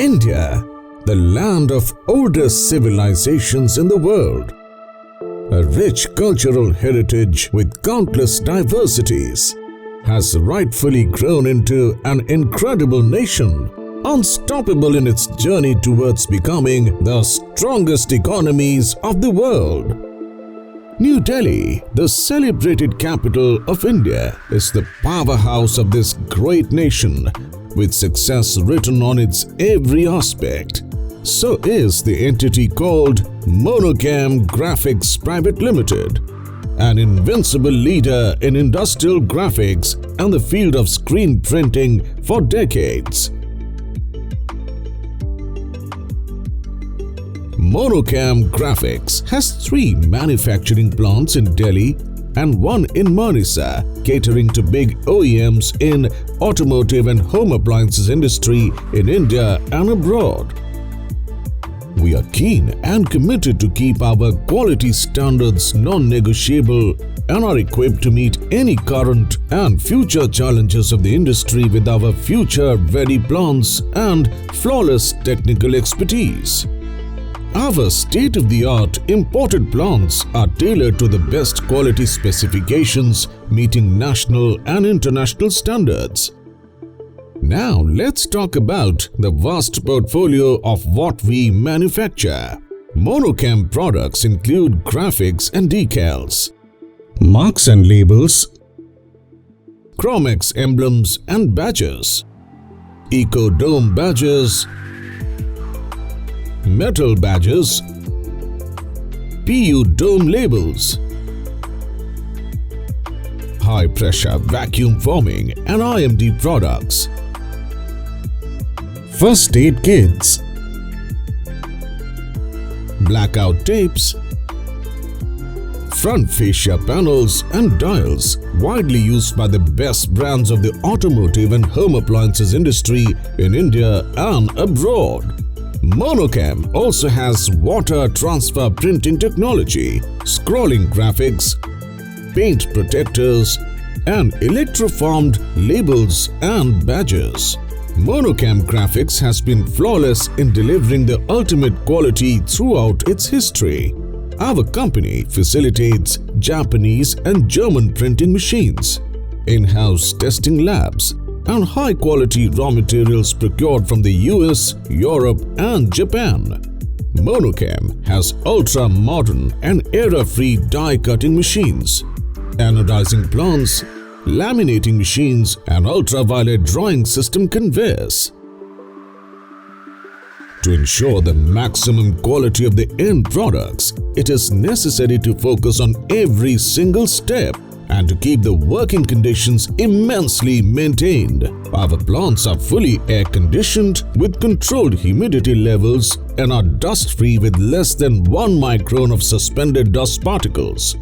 India, the land of oldest civilizations in the world, a rich cultural heritage with countless diversities, has rightfully grown into an incredible nation, unstoppable in its journey towards becoming the strongest economies of the world. New Delhi, the celebrated capital of India, is the powerhouse of this great nation, with success written on its every aspect. So is the entity called Monochem Graphics Private Limited, an invincible leader in industrial graphics and the field of screen printing for decades. Monochem Graphics has 3 manufacturing plants in Delhi and 1 in Manisa, catering to big OEMs in automotive and home appliances industry in India and abroad. We are keen and committed to keep our quality standards non-negotiable and are equipped to meet any current and future challenges of the industry with our future-ready plants and flawless technical expertise. Our state-of-the-art imported plants are tailored to the best quality specifications, meeting national and international standards. Now let's talk about the vast portfolio of what we manufacture. Monochem products include graphics and decals, marks and labels, Chromex emblems and badges, Eco-Dome badges, metal badges, PU dome labels, high-pressure vacuum forming and IMD products, first aid kits, blackout tapes, front fascia panels and dials widely used by the best brands of the automotive and home appliances industry in India and abroad. Monochem also has water transfer printing technology, scrolling graphics, paint protectors, and electroformed labels and badges. Monochem Graphics has been flawless in delivering the ultimate quality throughout its history. Our company facilitates Japanese and German printing machines, in-house testing labs, and high-quality raw materials procured from the US, Europe, and Japan. Monochem has ultra-modern and error-free die-cutting machines, anodizing plants, laminating machines, and ultraviolet drawing system conveyors. To ensure the maximum quality of the end products, it is necessary to focus on every single step and to keep the working conditions immensely maintained. Our plants are fully air-conditioned with controlled humidity levels and are dust-free with less than 1 micron of suspended dust particles.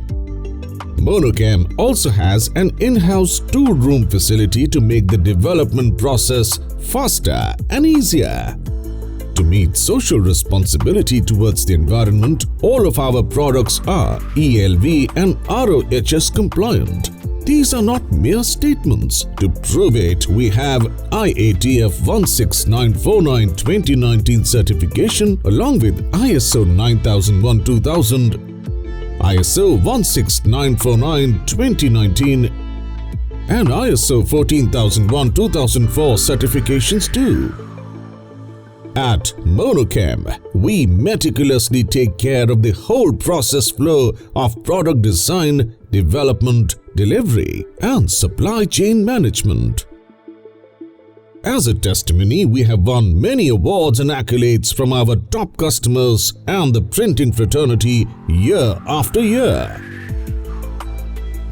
Monochem also has an in-house tool-room facility to make the development process faster and easier. To meet social responsibility towards the environment, all of our products are ELV and RoHS compliant. These are not mere statements. To prove it, we have IATF 16949-2019 certification along with ISO 9001-2000, ISO 16949-2019 and ISO 14001-2004 certifications too. At Monochem, we meticulously take care of the whole process flow of product design, development, delivery, and supply chain management. As a testimony, we have won many awards and accolades from our top customers and the printing fraternity year after year.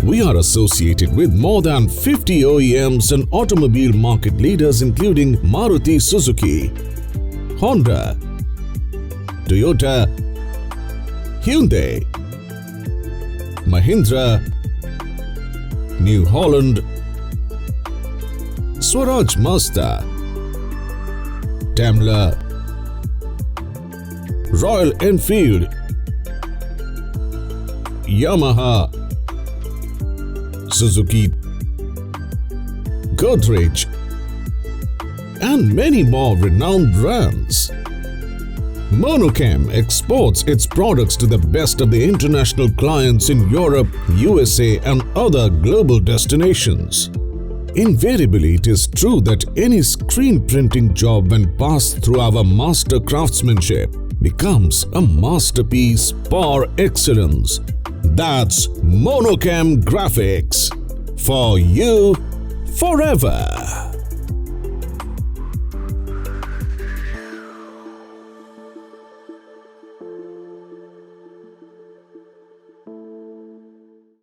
We are associated with more than 50 OEMs and automobile market leaders including Maruti Suzuki, Honda, Toyota, Hyundai, Mahindra, New Holland, Swaraj Mazda, Daimler, Royal Enfield, Yamaha, Suzuki, Godrej, and many more renowned brands. Monochem exports its products to the best of the international clients in Europe, USA, and other global destinations. Invariably, it is true that any screen printing job, when passed through our master craftsmanship, becomes a masterpiece par excellence. That's Monochem Graphics. For you, forever.